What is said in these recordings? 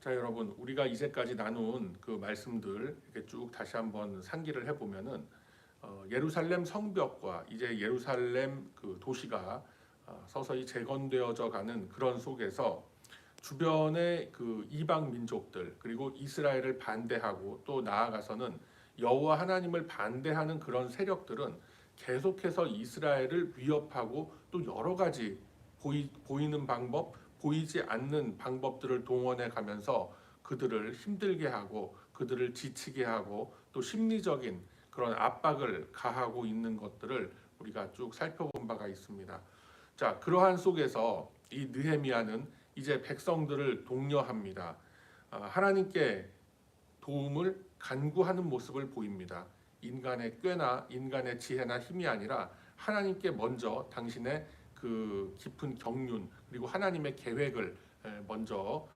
자, 여러분, 우리가 이제까지 나눈 그 말씀들 이렇게 쭉 다시 한번 상기를 해보면은 예루살렘 성벽과 이제 예루살렘 그 도시가 서서히 재건되어져 가는 그런 속에서 주변의 그 이방 민족들 그리고 이스라엘을 반대하고 또 나아가서는 여호와 하나님을 반대하는 그런 세력들은 계속해서 이스라엘을 위협하고 또 여러 가지 보이는 방법, 보이지 않는 방법들을 동원해 가면서 그들을 힘들게 하고 그들을 지치게 하고 또 심리적인 그런 압박을 가하고 있는 것들을 우리가 쭉 살펴본 바가 있습니다. 자, 그러한 속에서 이 느헤미야는 이제 백성들을 독려합니다. 하나님께 도움을 간구하는 모습을 보입니다. 인간의 꾀나 인간의 지혜나 힘이 아니라 하나님께 먼저 당신의 그 깊은 경륜 그리고 하나님의 계획을 먼저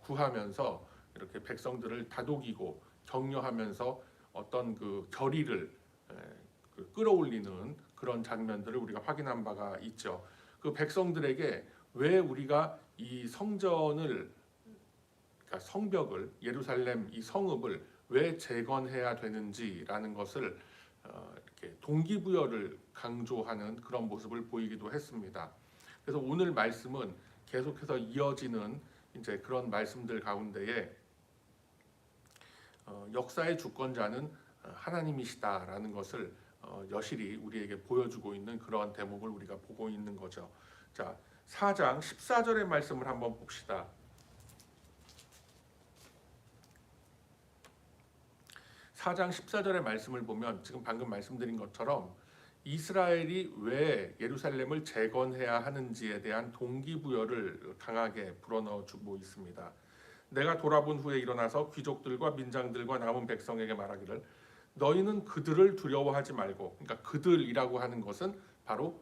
구하면서 이렇게 백성들을 다독이고 격려하면서 어떤 그 결의를 끌어올리는 그런 장면들을 우리가 확인한 바가 있죠. 그 백성들에게 왜 우리가 이 성전을, 그러니까 성벽을, 예루살렘 이 성읍을 왜 재건해야 되는지라는 것을 이렇게 동기부여를 강조하는 그런 모습을 보이기도 했습니다. 그래서 오늘 말씀은 계속해서 이어지는 이제 그런 말씀들 가운데에 역사의 주권자는 하나님이시다라는 것을 여실히 우리에게 보여주고 있는 그런 대목을 우리가 보고 있는 거죠. 자, 4장 14절의 말씀을 한번 봅시다. 4장 14절의 말씀을 보면 지금 방금 말씀드린 것처럼 이스라엘이 왜 예루살렘을 재건해야 하는지에 대한 동기부여를 강하게 불어넣어주고 있습니다. 내가 돌아본 후에 일어나서 귀족들과 민장들과 남은 백성에게 말하기를 너희는 그들을 두려워하지 말고, 그러니까 그들이라고 하는 것은 바로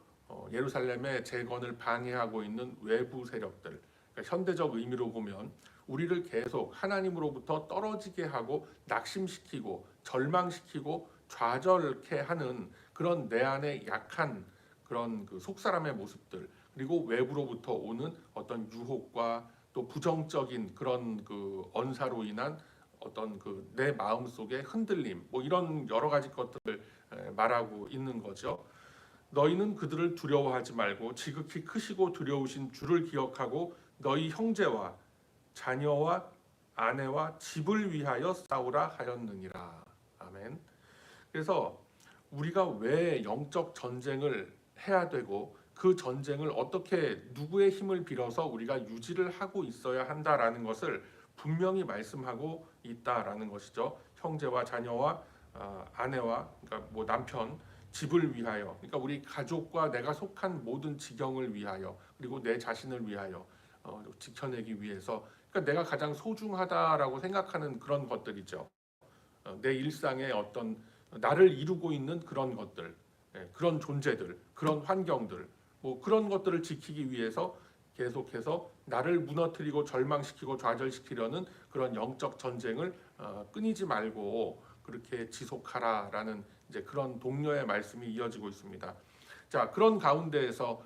예루살렘의 재건을 방해하고 있는 외부 세력들, 그러니까 현대적 의미로 보면 우리를 계속 하나님으로부터 떨어지게 하고 낙심시키고 절망시키고 좌절케 하는 그런 내 안에 약한 그런 그 속사람의 모습들, 그리고 외부로부터 오는 어떤 유혹과 또 부정적인 그런 그 언사로 인한 어떤 그 내 마음 속의 흔들림, 뭐 이런 여러 가지 것들을 말하고 있는 거죠. 너희는 그들을 두려워하지 말고 지극히 크시고 두려우신 주를 기억하고 너희 형제와 자녀와 아내와 집을 위하여 싸우라 하였느니라. 아멘. 그래서 우리가 왜 영적 전쟁을 해야 되고 그 전쟁을 어떻게 누구의 힘을 빌어서 우리가 유지를 하고 있어야 한다라는 것을 분명히 말씀하고 있다라는 것이죠. 형제와 자녀와 아내와, 그러니까 뭐 남편, 집을 위하여, 그러니까 우리 가족과 내가 속한 모든 지경을 위하여, 그리고 내 자신을 위하여 지켜내기 위해서, 그러니까 내가 가장 소중하다라고 생각하는 그런 것들이죠. 내 일상의 어떤 나를 이루고 있는 그런 것들, 그런 존재들, 그런 환경들, 뭐 그런 것들을 지키기 위해서 계속해서 나를 무너뜨리고 절망시키고 좌절시키려는 그런 영적 전쟁을 끊이지 말고 그렇게 지속하라라는 이제 그런 동료의 말씀이 이어지고 있습니다. 자, 그런 가운데에서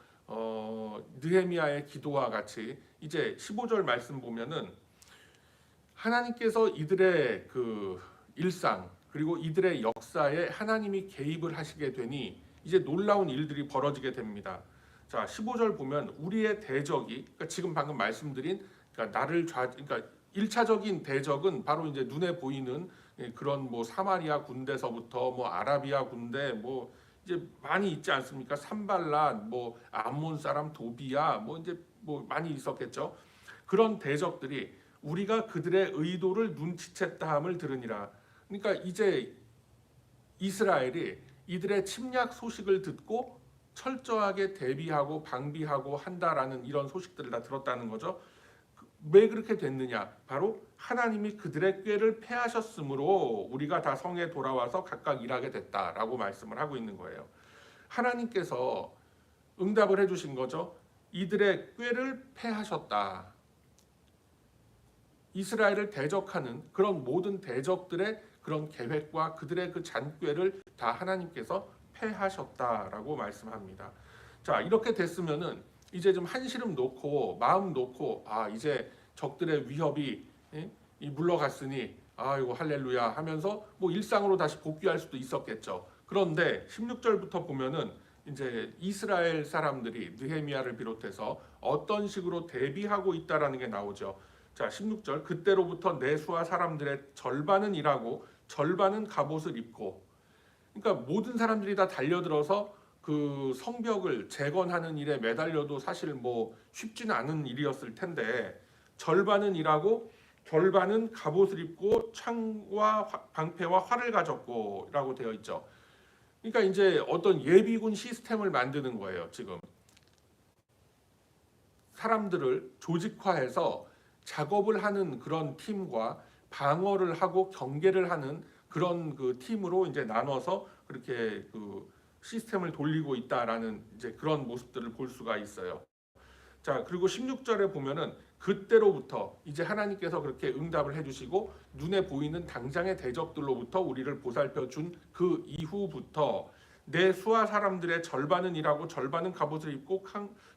느헤미야의 기도와 같이 이제 15절 말씀 보면은 하나님께서 이들의 그 일상 그리고 이들의 역사에 하나님이 개입을 하시게 되니 이제 놀라운 일들이 벌어지게 됩니다. 자, 15절 보면 우리의 대적이, 그러니까 지금 방금 말씀드린, 그러니까 그러니까 1차적인 대적은 바로 이제 눈에 보이는 그런 뭐 사마리아 군대서부터 뭐 아라비아 군대 뭐 이제 많이 있지 않습니까? 산발랏, 뭐 암몬 사람 도비야, 뭐 이제 뭐 많이 있었겠죠. 그런 대적들이 우리가 그들의 의도를 눈치챘다함을 들으니라. 그러니까 이제 이스라엘이 이들의 침략 소식을 듣고 철저하게 대비하고 방비하고 한다라는 이런 소식들을 다 들었다는 거죠. 왜 그렇게 됐느냐? 바로 하나님이 그들의 꾀를 패하셨으므로 우리가 다 성에 돌아와서 각각 일하게 됐다라고 말씀을 하고 있는 거예요. 하나님께서 응답을 해주신 거죠. 이들의 꾀를 패하셨다. 이스라엘을 대적하는 그런 모든 대적들의 그런 계획과 그들의 그 잔꾀를 다 하나님께서 패하셨다라고 말씀합니다. 자, 이렇게 됐으면은 이제 좀 한시름 놓고 마음 놓고 이제 적들의 위협이 이 물러갔으니 아이고 할렐루야 하면서 뭐 일상으로 다시 복귀할 수도 있었겠죠. 그런데 16절부터 보면은 이제 이스라엘 사람들이 느헤미야를 비롯해서 어떤 식으로 대비하고 있다라는 게 나오죠. 자, 16절 그때로부터 내 수하 사람들의 절반은 일하고 절반은 갑옷을 입고, 그러니까 모든 사람들이 다 달려들어서 그 성벽을 재건하는 일에 매달려도 사실 뭐 쉽지는 않은 일이었을 텐데, 절반은 일하고 절반은 갑옷을 입고 창과 방패와 활을 가졌고라고 되어 있죠. 그러니까 이제 어떤 예비군 시스템을 만드는 거예요. 지금 사람들을 조직화해서 작업을 하는 그런 팀과 방어를 하고 경계를 하는 그런 그 팀으로 이제 나눠서 그렇게 그 시스템을 돌리고 있다라는 이제 그런 모습들을 볼 수가 있어요. 자, 그리고 16절에 보면은 그때로부터 이제 하나님께서 그렇게 응답을 해주시고 눈에 보이는 당장의 대적들로부터 우리를 보살펴 준 그 이후부터 내 수하 사람들의 절반은 일하고 절반은 갑옷을 입고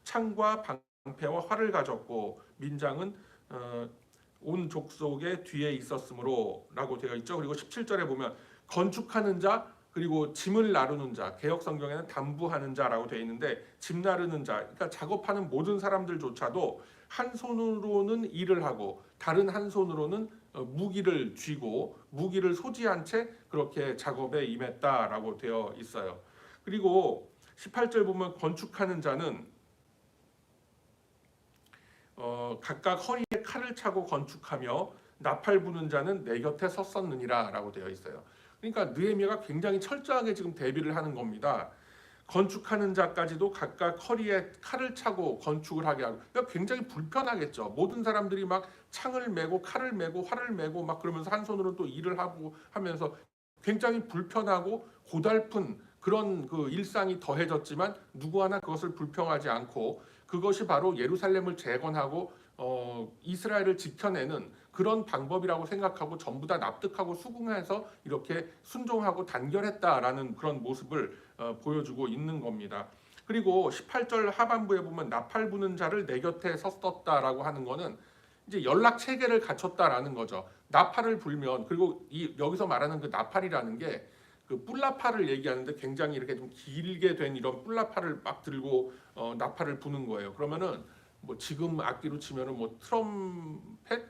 창과 방패와 활을 가졌고 민장은 온 족속의 뒤에 있었으므로라고 되어 있죠. 그리고 17절에 보면 건축하는 자 그리고 짐을 나르는 자, 개역 성경에는 담부하는 자라고 되어 있는데 짐 나르는 자, 그러니까 작업하는 모든 사람들조차도 한 손으로는 일을 하고 다른 한 손으로는 무기를 쥐고 무기를 소지한 채 그렇게 작업에 임했다라고 되어 있어요. 그리고 18절 보면 건축하는 자는 각각 허리에 칼을 차고 건축하며 나팔 부는 자는 내 곁에 섰었느니라라고 되어 있어요. 그러니까 느헤미야가 굉장히 철저하게 지금 대비를 하는 겁니다. 건축하는 자까지도 각각 허리에 칼을 차고 건축을 하게 하고, 그러니까 굉장히 불편하겠죠. 모든 사람들이 막 창을 메고 칼을 메고 활을 메고 막 그러면서 한 손으로 또 일을 하고 하면서 굉장히 불편하고 고달픈 그런 그 일상이 더해졌지만 누구 하나 그것을 불평하지 않고, 그것이 바로 예루살렘을 재건하고 이스라엘을 지켜내는 그런 방법이라고 생각하고 전부 다 납득하고 수긍해서 이렇게 순종하고 단결했다라는 그런 모습을 보여주고 있는 겁니다. 그리고 18절 하반부에 보면 나팔 부는 자를 내 곁에 섰었다라고 하는 거는 이제 연락 체계를 갖췄다라는 거죠. 나팔을 불면, 그리고 여기서 말하는 그 나팔이라는 게 그 뿔나팔을 얘기하는데 굉장히 이렇게 좀 길게 된 이런 뿔나팔을 막 들고 나팔을 부는 거예요. 그러면은 뭐 지금 악기로 치면은 뭐 트럼펫,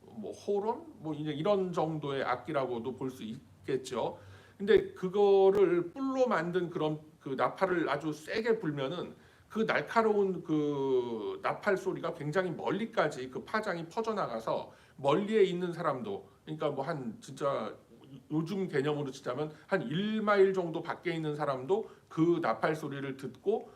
뭐 호론, 뭐 이제 이런 정도의 악기라고도 볼 수 있겠죠. 근데 그거를 뿔로 만든 그런 그 나팔을 아주 세게 불면은 그 날카로운 그 나팔 소리가 굉장히 멀리까지 그 파장이 퍼져나가서 멀리에 있는 사람도, 그러니까 뭐 한 진짜 요즘 개념으로 치자면 한 1마일 정도 밖에 있는 사람도 그 나팔 소리를 듣고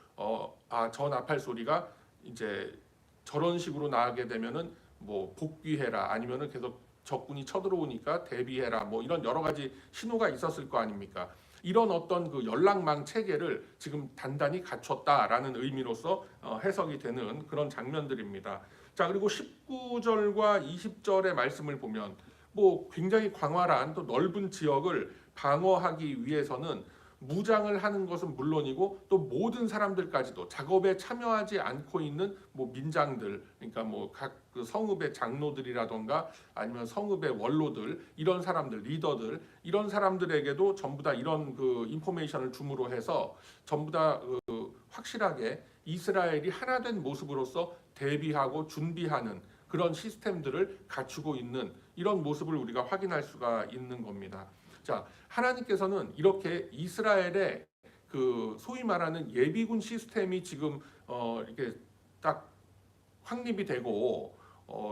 저 나팔 소리가 이제 저런 식으로 나가게 되면은 뭐 복귀해라, 아니면은 계속 적군이 쳐들어오니까 대비해라, 뭐 이런 여러 가지 신호가 있었을 거 아닙니까? 이런 어떤 그 연락망 체계를 지금 단단히 갖췄다라는 의미로서 해석이 되는 그런 장면들입니다. 자, 그리고 19절과 20절의 말씀을 보면 뭐 굉장히 광활한 또 넓은 지역을 방어하기 위해서는 무장을 하는 것은 물론이고 또 모든 사람들까지도 작업에 참여하지 않고 있는 뭐 민장들, 그러니까 뭐 각 그 성읍의 장로들이라던가 아니면 성읍의 원로들, 이런 사람들, 리더들, 이런 사람들에게도 전부 다 이런 그 인포메이션을 줌으로 해서 전부 다 확실하게 이스라엘이 하나 된 모습으로서 대비하고 준비하는 그런 시스템들을 갖추고 있는 이런 모습을 우리가 확인할 수가 있는 겁니다. 자, 하나님께서는 이렇게 이스라엘의 그 소위 말하는 예비군 시스템이 지금 이렇게 딱 확립이 되고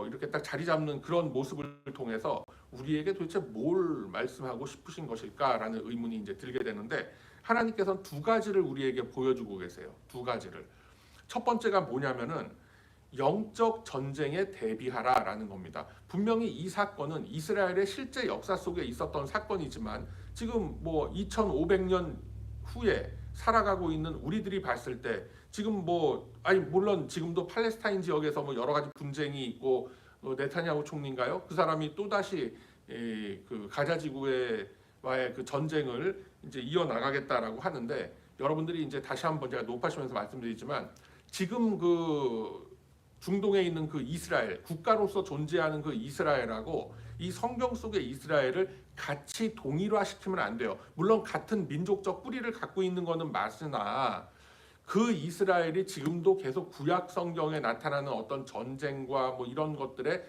이렇게 딱 자리 잡는 그런 모습을 통해서 우리에게 도대체 뭘 말씀하고 싶으신 것일까라는 의문이 이제 들게 되는데, 하나님께서는 두 가지를 우리에게 보여주고 계세요. 두 가지를. 첫 번째가 뭐냐면은 영적 전쟁에 대비하라라는 겁니다. 분명히 이 사건은 이스라엘의 실제 역사 속에 있었던 사건이지만 지금 뭐 2500년 후에 살아가고 있는 우리들이 봤을 때 지금 뭐 물론 지금도 팔레스타인 지역에서 뭐 여러 가지 분쟁이 있고 네타냐후 총리인가요? 그 사람이 또 다시 그 가자 지구와의 그 전쟁을 이제 이어 나가겠다라고 하는데, 여러분들이 이제 다시 한번 제가 높아지면서 말씀드리지만 지금 그 중동에 있는 그 이스라엘, 국가로서 존재하는 그 이스라엘하고 이 성경 속의 이스라엘을 같이 동일화시키면 안 돼요. 물론 같은 민족적 뿌리를 갖고 있는 거는 맞으나 그 이스라엘이 지금도 계속 구약 성경에 나타나는 어떤 전쟁과 뭐 이런 것들의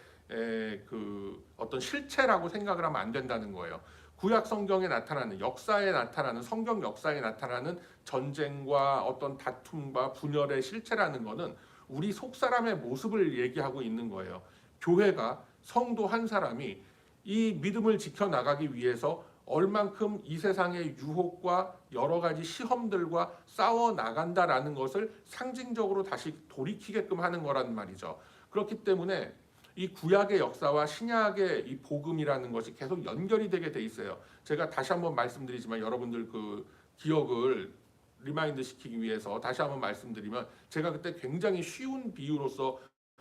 그 어떤 실체라고 생각을 하면 안 된다는 거예요. 구약 성경에 나타나는 역사에 나타나는 성경 역사에 나타나는 전쟁과 어떤 다툼과 분열의 실체라는 것은 우리 속 사람의 모습을 얘기하고 있는 거예요. 교회가 성도 한 사람이 이 믿음을 지켜나가기 위해서 얼만큼 이 세상의 유혹과 여러 가지 시험들과 싸워 나간다라는 것을 상징적으로 다시 돌이키게끔 하는 거란 말이죠. 그렇기 때문에 이 구약의 역사와 신약의 이 복음이라는 것이 계속 연결이 되게 돼 있어요. 제가 다시 한번 말씀드리지만 여러분들 그 기억을 리마인드 시키기 위해서 다시 한번 말씀드리면 제가 그때 굉장히 쉬운 비유로서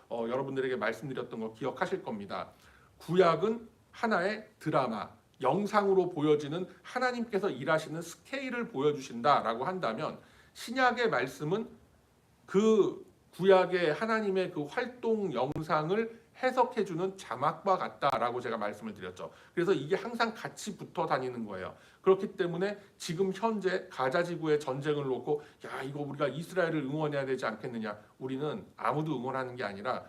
여러분들에게 말씀드렸던 거 기억하실 겁니다. 구약은 하나의 드라마, 영상으로 보여지는 하나님께서 일하시는 스케일을 보여주신다라고 한다면 신약의 말씀은 그 구약의 하나님의 그 활동 영상을 해석해주는 자막과 같다라고 제가 말씀을 드렸죠. 그래서 이게 항상 같이 붙어 다니는 거예요. 그렇기 때문에 지금 현재 가자 지구의 전쟁을 놓고 야 이거 우리가 이스라엘을 응원해야 되지 않겠느냐. 우리는 아무도 응원하는 게 아니라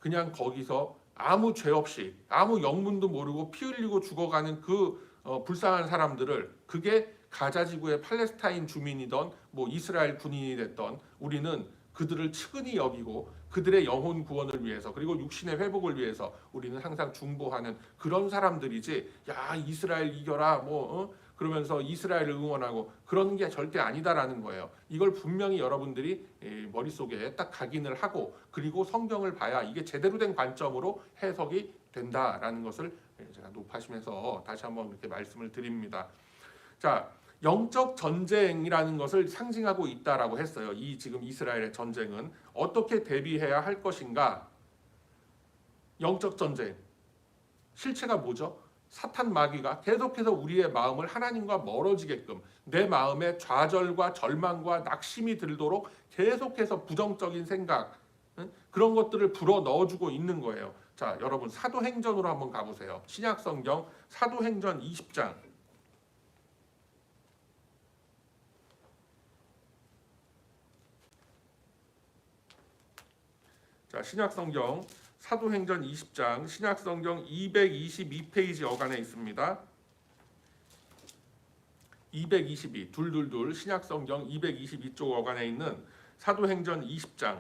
그냥 거기서 아무 죄 없이 아무 영문도 모르고 피 흘리고 죽어가는 그 불쌍한 사람들을 그게 가자 지구의 팔레스타인 주민이던 뭐 이스라엘 군인이 됐던 우리는 그들을 측은히 여기고 그들의 영혼 구원을 위해서 그리고 육신의 회복을 위해서 우리는 항상 중보하는 그런 사람들이지 야 이스라엘 이겨라 뭐 그러면서 이스라엘을 응원하고 그런 게 절대 아니다라는 거예요. 이걸 분명히 여러분들이 머릿속에 딱 각인을 하고 그리고 성경을 봐야 이게 제대로 된 관점으로 해석이 된다라는 것을 제가 높아심에서 다시 한번 이렇게 말씀을 드립니다. 자, 영적 전쟁이라는 것을 상징하고 있다라고 했어요. 이 지금 이스라엘의 전쟁은 어떻게 대비해야 할 것인가? 영적 전쟁. 실체가 뭐죠? 사탄 마귀가 계속해서 우리의 마음을 하나님과 멀어지게끔 내 마음에 좌절과 절망과 낙심이 들도록 계속해서 부정적인 생각 그런 것들을 불어 넣어주고 있는 거예요. 자, 여러분 사도행전으로 한번 가보세요. 신약성경 사도행전 20장 자, 신약성경 사도행전 20장 신약성경 222페이지 어간에 있습니다. 222 둘둘둘 신약성경 222쪽 어간에 있는 사도행전 20장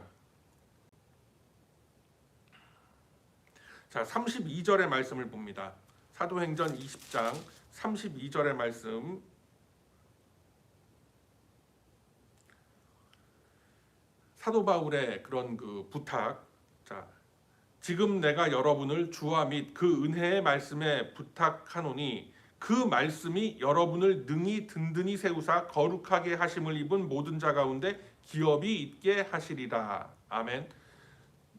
자 32절의 말씀을 봅니다. 사도행전 20장 32절의 말씀 사도 바울의 그런 그 부탁 자 지금 내가 여러분을 주와 및 그 은혜의 말씀에 부탁하노니 그 말씀이 여러분을 능히 든든히 세우사 거룩하게 하심을 입은 모든 자 가운데 기업이 있게 하시리라. 아멘.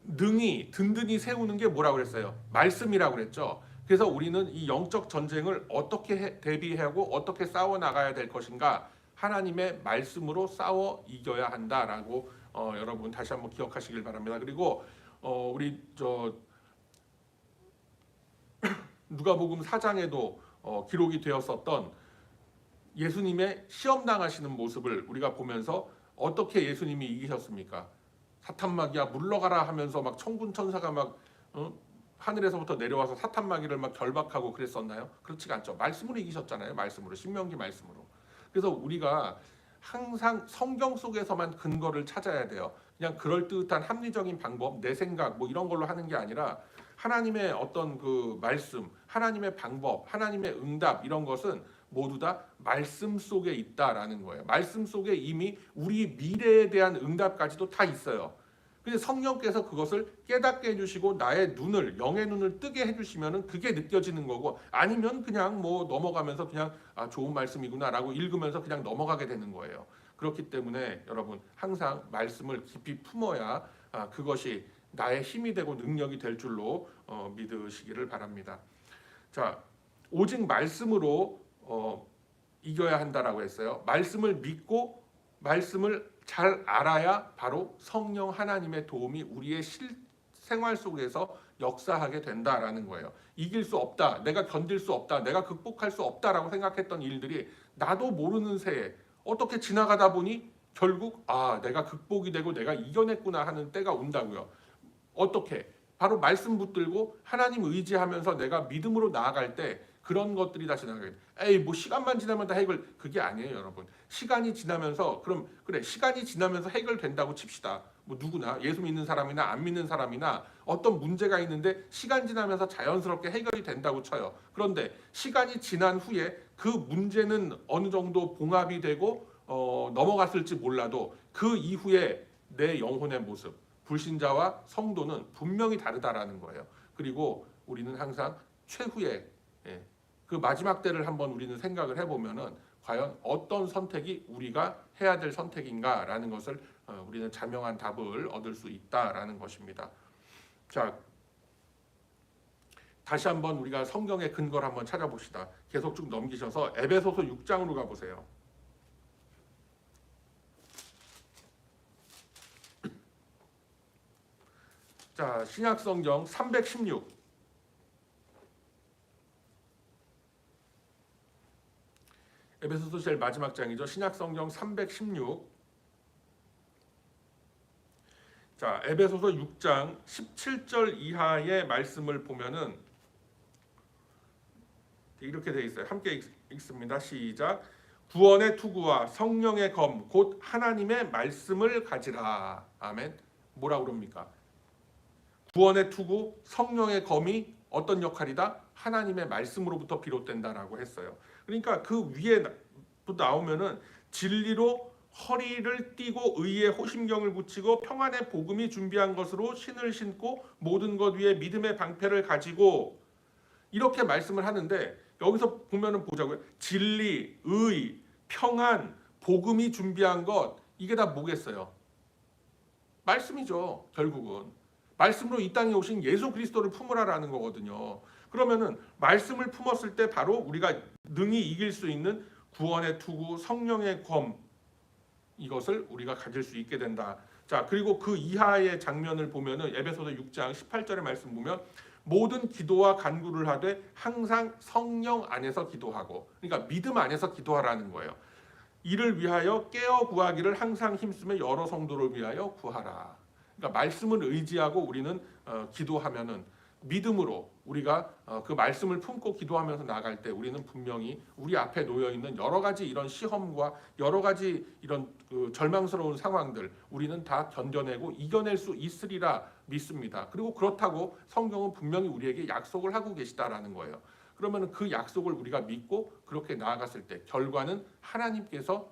능히 든든히 세우는 게 뭐라고 그랬어요? 말씀이라고 그랬죠. 그래서 우리는 이 영적 전쟁을 어떻게 대비하고 어떻게 싸워 나가야 될 것인가? 하나님의 말씀으로 싸워 이겨야 한다라고 여러분 다시 한번 기억하시길 바랍니다. 그리고 우리 누가복음 4장에도 기록이 되었었던 예수님의 시험 당하시는 모습을 우리가 보면서 어떻게 예수님이 이기셨습니까? 사탄 마귀야 물러가라 하면서 막 천군 천사가 막 하늘에서부터 내려와서 사탄 마귀를 막 결박하고 그랬었나요? 그렇지가 않죠. 말씀으로 이기셨잖아요. 말씀으로 신명기 말씀으로. 그래서 우리가 항상 성경 속에서만 근거를 찾아야 돼요. 그냥 그럴듯한 합리적인 방법, 내 생각 뭐 이런 걸로 하는 게 아니라 하나님의 어떤 그 말씀, 하나님의 방법, 하나님의 응답 이런 것은 모두 다 말씀 속에 있다라는 거예요. 말씀 속에 이미 우리 미래에 대한 응답까지도 다 있어요. 근데 성령께서 그것을 깨닫게 해주시고 나의 눈을 영의 눈을 뜨게 해주시면은 그게 느껴지는 거고 아니면 그냥 뭐 넘어가면서 그냥 좋은 말씀이구나라고 읽으면서 그냥 넘어가게 되는 거예요. 그렇기 때문에 여러분 항상 말씀을 깊이 품어야 그것이 나의 힘이 되고 능력이 될 줄로 믿으시기를 바랍니다. 자, 오직 말씀으로 이겨야 한다라고 했어요. 말씀을 믿고 말씀을 잘 알아야 바로 성령 하나님의 도움이 우리의 생활 속에서 역사하게 된다라는 거예요. 이길 수 없다, 내가 견딜 수 없다, 내가 극복할 수 없다라고 생각했던 일들이 나도 모르는 새에 어떻게 지나가다 보니 결국 내가 극복이 되고 내가 이겨냈구나 하는 때가 온다고요. 어떻게? 바로 말씀 붙들고 하나님 의지하면서 내가 믿음으로 나아갈 때 그런 것들이 다 지나가게 돼. 에이 뭐 시간만 지나면 다 해결. 그게 아니에요 여러분. 시간이 지나면서 그럼 그래 시간이 지나면서 해결된다고 칩시다. 뭐 누구나 예수 믿는 사람이나 안 믿는 사람이나 어떤 문제가 있는데 시간 지나면서 자연스럽게 해결이 된다고 쳐요. 그런데 시간이 지난 후에 그 문제는 어느 정도 봉합이 되고 넘어갔을지 몰라도 그 이후에 내 영혼의 모습, 불신자와 성도는 분명히 다르다라는 거예요. 그리고 우리는 항상 최후의 그 마지막 때를 한번 우리는 생각을 해보면은 과연 어떤 선택이 우리가 해야 될 선택인가라는 것을 우리는 자명한 답을 얻을 수 있다라는 것입니다. 자, 다시 한번 우리가 성경의 근거를 한번 찾아봅시다. 계속 쭉 넘기셔서 에베소서 6장으로 가보세요. 자, 신약성경 316. 에베소서 제일 마지막 장이죠. 신약성경 316. 자, 에베소서 6장 17절 이하의 말씀을 보면은 이렇게 돼 있어요. 함께 읽습니다. 시작. 구원의 투구와 성령의 검 곧 하나님의 말씀을 가지라. 아멘. 뭐라 그럽니까? 구원의 투구, 성령의 검이 어떤 역할이다? 하나님의 말씀으로부터 비롯된다라고 했어요. 그러니까 그 위에 또 나오면은 진리로 허리를 띠고 의의 호심경을 붙이고 평안의 복음이 준비한 것으로 신을 신고 모든 것 위에 믿음의 방패를 가지고 이렇게 말씀을 하는데 여기서 보면은 보자고요. 진리, 의, 평안, 복음이 준비한 것 이게 다 뭐겠어요? 말씀이죠. 결국은 말씀으로 이 땅에 오신 예수 그리스도를 품으라라는 거거든요. 그러면은 말씀을 품었을 때 바로 우리가 능히 이길 수 있는 구원의 투구, 성령의 검 이것을 우리가 가질 수 있게 된다. 자, 그리고 그 이하의 장면을 보면은 에베소서 6장 18절의 말씀 보면 모든 기도와 간구를 하되 항상 성령 안에서 기도하고, 그러니까 믿음 안에서 기도하라는 거예요. 이를 위하여 깨어 구하기를 항상 힘쓰며 여러 성도를 위하여 구하라. 그러니까 말씀을 의지하고 우리는 기도하면은 믿음으로 우리가 그 말씀을 품고 기도하면서 나갈 때 우리는 분명히 우리 앞에 놓여 있는 여러 가지 이런 시험과 여러 가지 이런 절망스러운 상황들 우리는 다 견뎌내고 이겨낼 수 있으리라 믿습니다. 그리고 그렇다고 성경은 분명히 우리에게 약속을 하고 계시다라는 거예요. 그러면 그 약속을 우리가 믿고 그렇게 나아갔을 때 결과는 하나님께서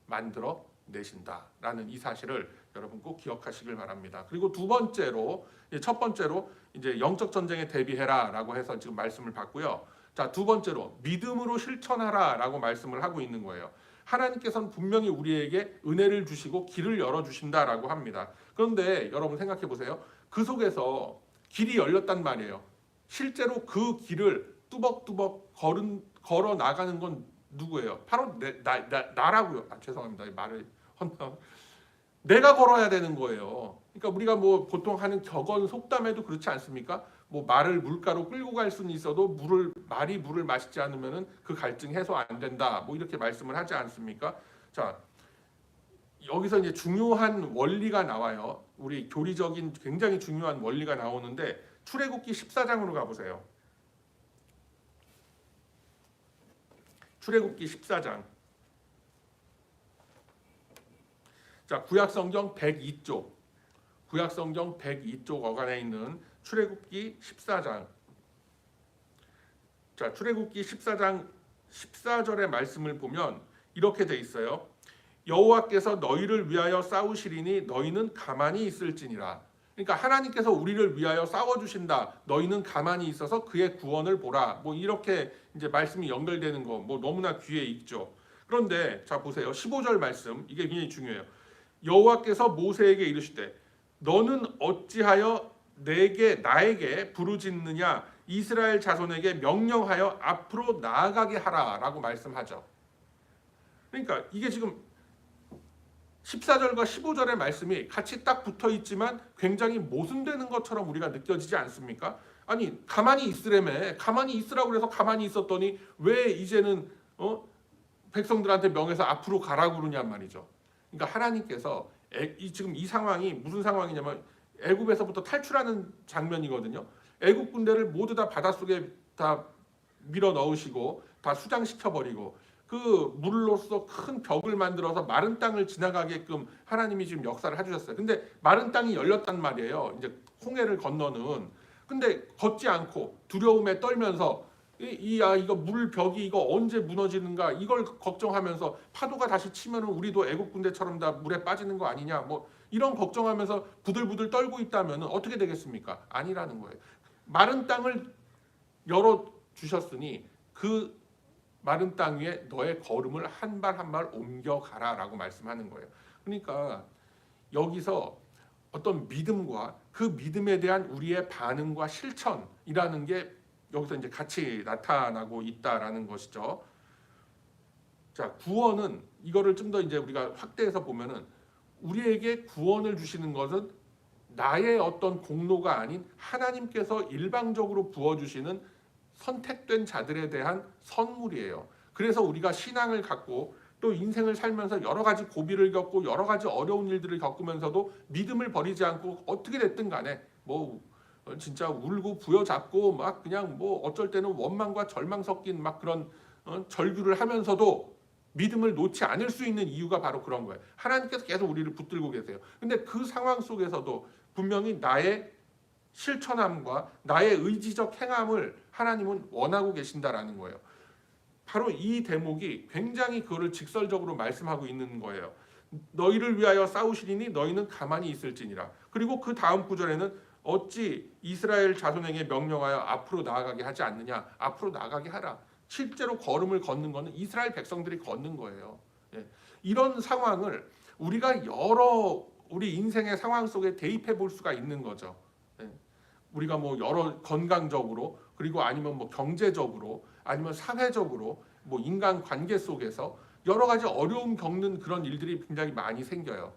만들어 내신다라는 이 사실을 여러분 꼭 기억하시길 바랍니다. 그리고 두 번째로, 첫 번째로 이제 영적 전쟁에 대비해라라고 해서 지금 말씀을 받고요. 자, 두 번째로 믿음으로 실천하라라고 말씀을 하고 있는 거예요. 하나님께서는 분명히 우리에게 은혜를 주시고 길을 열어 주신다라고 합니다. 그런데 여러분 생각해 보세요. 그 속에서 길이 열렸단 말이에요. 실제로 그 길을 뚜벅뚜벅 걸어 나가는 건 누구예요? 바로 나라고요. 죄송합니다. 말을 내가 걸어야 되는 거예요. 그러니까 우리가 뭐 보통 하는 격언 속담에도 그렇지 않습니까? 뭐 말을 물가로 끌고 갈 수는 있어도 말이 물을 마시지 않으면은 그 갈증 해소 안 된다. 뭐 이렇게 말씀을 하지 않습니까? 자, 여기서 이제 중요한 원리가 나와요. 우리 교리적인 굉장히 중요한 원리가 나오는데 출애굽기 14장으로 가보세요. 출애굽기 14장. 자, 구약성경 102쪽. 구약성경 102쪽 어간에 있는 출애굽기 14장. 자, 출애굽기 14장 14절의 말씀을 보면 이렇게 돼 있어요. 여호와께서 너희를 위하여 싸우시리니 너희는 가만히 있을지니라. 그러니까 하나님께서 우리를 위하여 싸워 주신다. 너희는 가만히 있어서 그의 구원을 보라. 뭐 이렇게 이제 말씀이 연결되는 거 뭐 너무나 귀에 익죠. 그런데 자 보세요. 15절 말씀 이게 굉장히 중요해요. 여호와께서 모세에게 이르시되 너는 어찌하여 나에게 부르짖느냐 이스라엘 자손에게 명령하여 앞으로 나아가게 하라라고 말씀하죠. 그러니까 이게 지금 14절과 15절의 말씀이 같이 딱 붙어 있지만 굉장히 모순되는 것처럼 우리가 느껴지지 않습니까? 아니 가만히 있으래매, 가만히 있으라고 그래서 가만히 있었더니 왜 이제는 백성들한테 명해서 앞으로 가라고 그러냔 말이죠. 그러니까 하나님께서 지금 이 상황이 무슨 상황이냐면 애굽에서부터 탈출하는 장면이거든요. 애굽 군대를 모두 다 바닷속에 다 밀어 넣으시고 다 수장시켜 버리고 그 물로서 큰 벽을 만들어서 마른 땅을 지나가게끔 하나님이 지금 역사를 해주셨어요. 근데 마른 땅이 열렸단 말이에요. 이제 홍해를 건너는. 근데 걷지 않고 두려움에 떨면서 이거 물벽이 이거 언제 무너지는가 이걸 걱정하면서 파도가 다시 치면은 우리도 애국 군대처럼 다 물에 빠지는 거 아니냐 뭐 이런 걱정하면서 부들부들 떨고 있다면은 어떻게 되겠습니까? 아니라는 거예요. 마른 땅을 열어 주셨으니 그 마른 땅 위에 너의 걸음을 한 발 한 발 옮겨가라라고 말씀하는 거예요. 그러니까 여기서 어떤 믿음과 그 믿음에 대한 우리의 반응과 실천이라는 게 여기서 이제 같이 나타나고 있다라는 것이죠. 자, 구원은 이거를 좀 더 이제 우리가 확대해서 보면은 우리에게 구원을 주시는 것은 나의 어떤 공로가 아닌 하나님께서 일방적으로 부어주시는 선택된 자들에 대한 선물이에요. 그래서 우리가 신앙을 갖고 또 인생을 살면서 여러 가지 고비를 겪고 여러 가지 어려운 일들을 겪으면서도 믿음을 버리지 않고 어떻게 됐든 간에 뭐 진짜 울고 부여잡고 막 그냥 뭐 어쩔 때는 원망과 절망 섞인 막 그런 절규를 하면서도 믿음을 놓지 않을 수 있는 이유가 바로 그런 거예요. 하나님께서 계속 우리를 붙들고 계세요. 근데 그 상황 속에서도 분명히 나의 실천함과 나의 의지적 행함을 하나님은 원하고 계신다라는 거예요. 바로 이 대목이 굉장히 그거를 직설적으로 말씀하고 있는 거예요. 너희를 위하여 싸우시리니 너희는 가만히 있을지니라. 그리고 그 다음 구절에는 어찌 이스라엘 자손에게 명령하여 앞으로 나아가게 하지 않느냐. 앞으로 나아가게 하라. 실제로 걸음을 걷는 것은 이스라엘 백성들이 걷는 거예요. 예. 이런 상황을 우리가 여러 우리 인생의 상황 속에 대입해 볼 수가 있는 거죠. 예. 우리가 뭐 여러 건강적으로 그리고 아니면 뭐 경제적으로 아니면 사회적으로 뭐 인간 관계 속에서 여러 가지 어려움 겪는 그런 일들이 굉장히 많이 생겨요.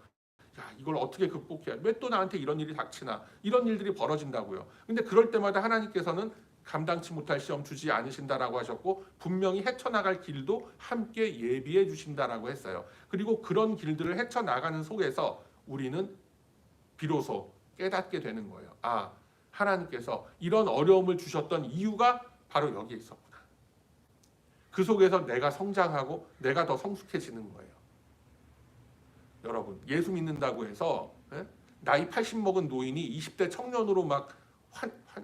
야, 이걸 어떻게 극복해야? 왜 또 나한테 이런 일이 닥치나? 이런 일들이 벌어진다고요. 근데 그럴 때마다 하나님께서는 감당치 못할 시험 주지 않으신다라고 하셨고 분명히 헤쳐나갈 길도 함께 예비해 주신다라고 했어요. 그리고 그런 길들을 헤쳐나가는 속에서 우리는 비로소 깨닫게 되는 거예요. 아, 하나님께서 이런 어려움을 주셨던 이유가 바로 여기에 있었구나. 그 속에서 내가 성장하고 내가 더 성숙해지는 거예요. 여러분, 예수 믿는다고 해서 나이 80 먹은 노인이 20대 청년으로 막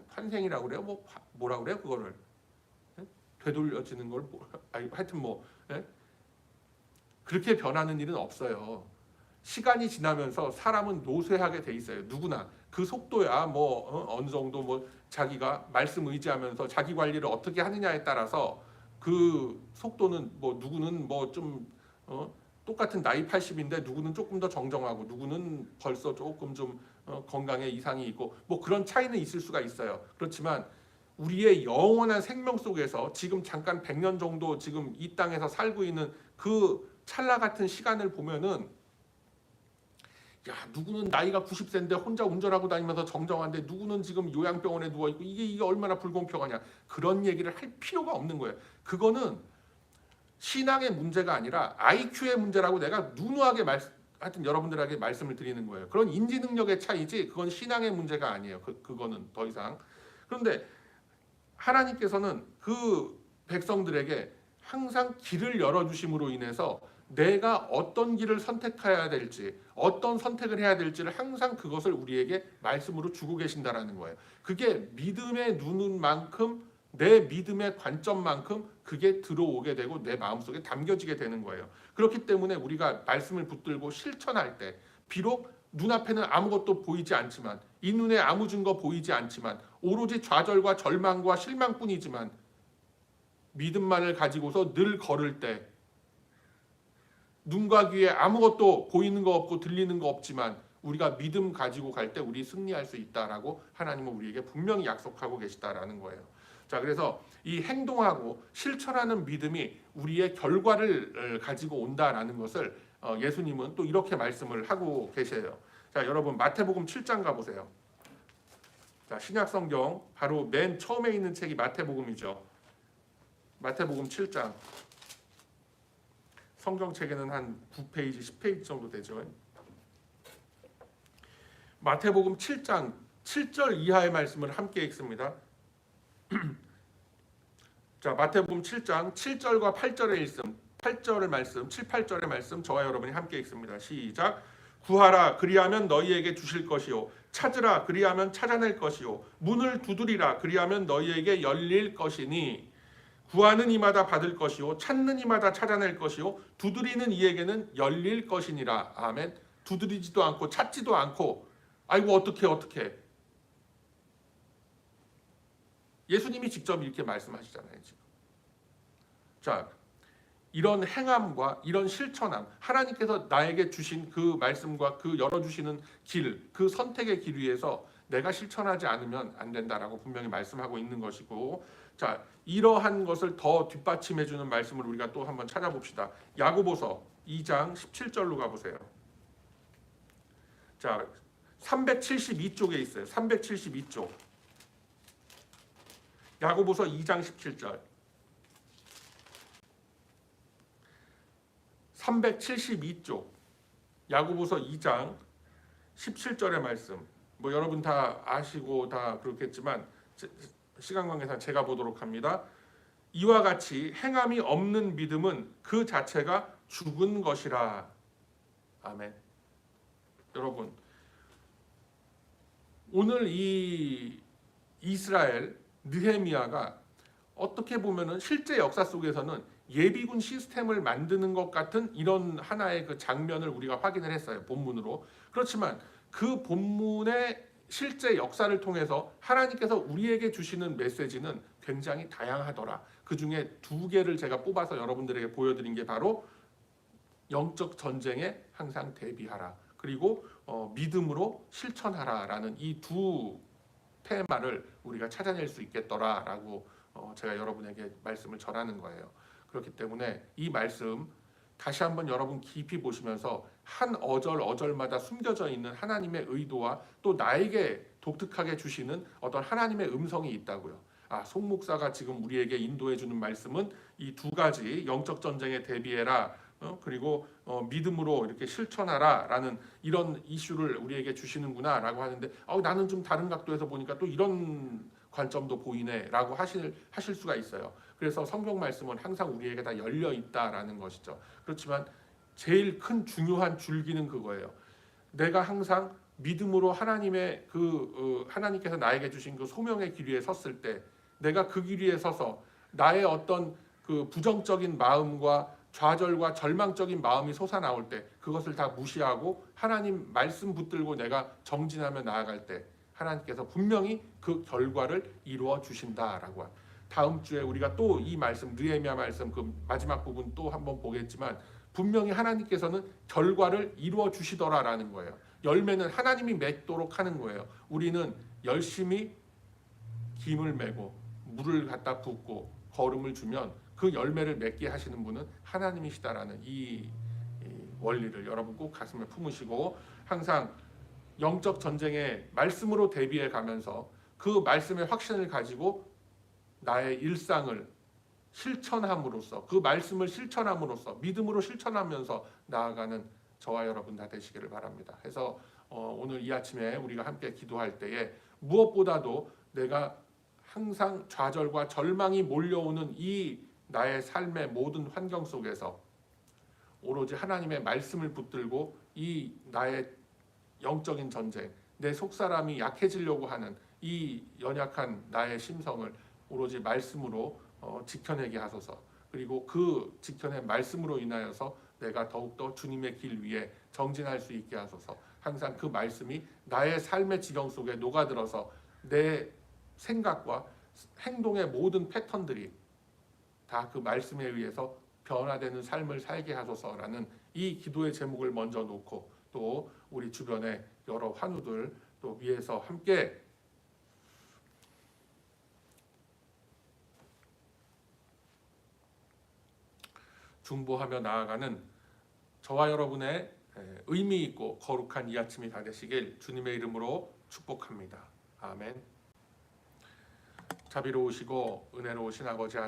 환생이라고 그래요? 뭐라 그래요? 그거를 되돌려지는 걸 하여튼 그렇게 변하는 일은 없어요. 시간이 지나면서 사람은 노쇠하게 돼 있어요. 누구나 그 속도야 어느 정도 자기가 말씀 의지하면서 자기 관리를 어떻게 하느냐에 따라서 그 속도는 누구는 좀 똑같은 나이 80인데 누구는 조금 더 정정하고 누구는 벌써 조금 좀 건강에 이상이 있고 그런 차이는 있을 수가 있어요. 그렇지만 우리의 영원한 생명 속에서 지금 잠깐 100년 정도 지금 이 땅에서 살고 있는 그 찰나 같은 시간을 보면은 야, 누구는 나이가 90세인데 혼자 운전하고 다니면서 정정한데 누구는 지금 요양병원에 누워있고 이게 얼마나 불공평하냐. 그런 얘기를 할 필요가 없는 거예요. 그거는 신앙의 문제가 아니라 IQ의 문제라고 내가 누누하게 하여튼 여러분들에게 말씀을 드리는 거예요. 그런 인지 능력의 차이지 그건 신앙의 문제가 아니에요. 그거는 더 이상. 그런데 하나님께서는 그 백성들에게 항상 길을 열어주심으로 인해서 내가 어떤 길을 선택해야 될지 어떤 선택을 해야 될지를 항상 그것을 우리에게 말씀으로 주고 계신다라는 거예요. 그게 믿음의 눈은 만큼 내 믿음의 관점만큼 그게 들어오게 되고 내 마음속에 담겨지게 되는 거예요. 그렇기 때문에 우리가 말씀을 붙들고 실천할 때 비록 눈앞에는 아무것도 보이지 않지만 이 눈에 아무 증거 보이지 않지만 오로지 좌절과 절망과 실망뿐이지만 믿음만을 가지고서 늘 걸을 때 눈과 귀에 아무것도 보이는 거 없고 들리는 거 없지만 우리가 믿음 가지고 갈 때 우리 승리할 수 있다라고 하나님은 우리에게 분명히 약속하고 계시다라는 거예요. 자, 그래서 이 행동하고 실천하는 믿음이 우리의 결과를 가지고 온다라는 것을 예수님은 또 이렇게 말씀을 하고 계세요. 자, 여러분 마태복음 7장 가보세요. 자, 신약 성경 바로 맨 처음에 있는 책이 마태복음이죠. 마태복음 7장. 성경책에는 한 9페이지, 10페이지 정도 되죠. 마태복음 7장 7절 이하의 말씀을 함께 읽습니다. 자, 마태복음 7장 7절과 8절의 말씀, 8절의 말씀, 7, 8절의 말씀 저와 여러분이 함께 읽습니다. 시작. 구하라 그리하면 너희에게 주실 것이요 찾으라 그리하면 찾아낼 것이요 문을 두드리라 그리하면 너희에게 열릴 것이니 구하는 이마다 받을 것이요 찾는 이마다 찾아낼 것이요 두드리는 이에게는 열릴 것이니라. 아멘. 두드리지도 않고 찾지도 않고 아이고 어떻게 예수님이 직접 이렇게 말씀하시잖아요. 지금. 자, 이런 행함과 이런 실천함, 하나님께서 나에게 주신 그 말씀과 그 열어주시는 길, 그 선택의 길 위에서 내가 실천하지 않으면 안 된다라고 분명히 말씀하고 있는 것이고, 자, 이러한 것을 더 뒷받침해주는 말씀을 우리가 또 한번 찾아봅시다. 야고보서 2장 17절로 가보세요. 자, 372쪽에 있어요. 372쪽. 야고보서 2장 17절. 372쪽. 야고보서 2장 17절의 말씀. 뭐 여러분 다 아시고 다 그렇겠지만 시간 관계상 제가 보도록 합니다. 이와 같이 행함이 없는 믿음은 그 자체가 죽은 것이라. 아멘. 여러분, 오늘 이 이스라엘 느헤미야가 어떻게 보면은 실제 역사 속에서는 예비군 시스템을 만드는 것 같은 이런 하나의 그 장면을 우리가 확인을 했어요. 본문으로. 그렇지만 그 본문의 실제 역사를 통해서 하나님께서 우리에게 주시는 메시지는 굉장히 다양하더라. 그 중에 두 개를 제가 뽑아서 여러분들에게 보여드린 게 바로 영적 전쟁에 항상 대비하라. 그리고 믿음으로 실천하라라는 이 두 테마를 우리가 찾아낼 수 있겠더라라고 제가 여러분에게 말씀을 전하는 거예요. 그렇기 때문에 이 말씀 다시 한번 여러분 깊이 보시면서 한 어절마다 숨겨져 있는 하나님의 의도와 또 나에게 독특하게 주시는 어떤 하나님의 음성이 있다고요. 송 목사가 지금 우리에게 인도해 주는 말씀은 이 두 가지 영적 전쟁에 대비해라. 그리고 믿음으로 이렇게 실천하라라는 이런 이슈를 우리에게 주시는구나라고 하는데 나는 좀 다른 각도에서 보니까 또 이런 관점도 보이네라고 하실 수가 있어요. 그래서 성경 말씀은 항상 우리에게 다 열려 있다라는 것이죠. 그렇지만 제일 큰 중요한 줄기는 그거예요. 내가 항상 믿음으로 하나님의 하나님께서 나에게 주신 그 소명의 길 위에 섰을 때 내가 그 길 위에 서서 나의 어떤 그 부정적인 마음과 좌절과 절망적인 마음이 솟아나올 때 그것을 다 무시하고 하나님 말씀 붙들고 내가 정진하며 나아갈 때 하나님께서 분명히 그 결과를 이루어 주신다라고. 다음 주에 우리가 또 이 말씀 느헤미야 말씀 그 마지막 부분 또 한번 보겠지만 분명히 하나님께서는 결과를 이루어 주시더라라는 거예요. 열매는 하나님이 맺도록 하는 거예요. 우리는 열심히 김을 메고 물을 갖다 붓고 거름을 주면 그 열매를 맺게 하시는 분은 하나님이시다라는 이 원리를 여러분 꼭 가슴에 품으시고 항상 영적 전쟁에 말씀으로 대비해 가면서 그 말씀의 확신을 가지고 나의 일상을 실천함으로써 그 말씀을 실천함으로써 믿음으로 실천하면서 나아가는 저와 여러분 다 되시기를 바랍니다. 해서 오늘 이 아침에 우리가 함께 기도할 때에 무엇보다도 내가 항상 좌절과 절망이 몰려오는 이 나의 삶의 모든 환경 속에서 오로지 하나님의 말씀을 붙들고 이 나의 영적인 전쟁, 내 속사람이 약해지려고 하는 이 연약한 나의 심성을 오로지 말씀으로 지켜내게 하소서. 그리고 그 지켜낸 말씀으로 인하여서 내가 더욱더 주님의 길 위에 정진할 수 있게 하소서. 항상 그 말씀이 나의 삶의 지경 속에 녹아들어서 내 생각과 행동의 모든 패턴들이 다 그 말씀에 의해서 변화되는 삶을 살게 하소서라는 이 기도의 제목을 먼저 놓고 또 우리 주변의 여러 환우들 또 위에서 함께 중보하며 나아가는 저와 여러분의 의미 있고 거룩한 이 아침이 다 되시길 주님의 이름으로 축복합니다. 아멘. 자비로우시고 은혜로우신 아버지 하나님,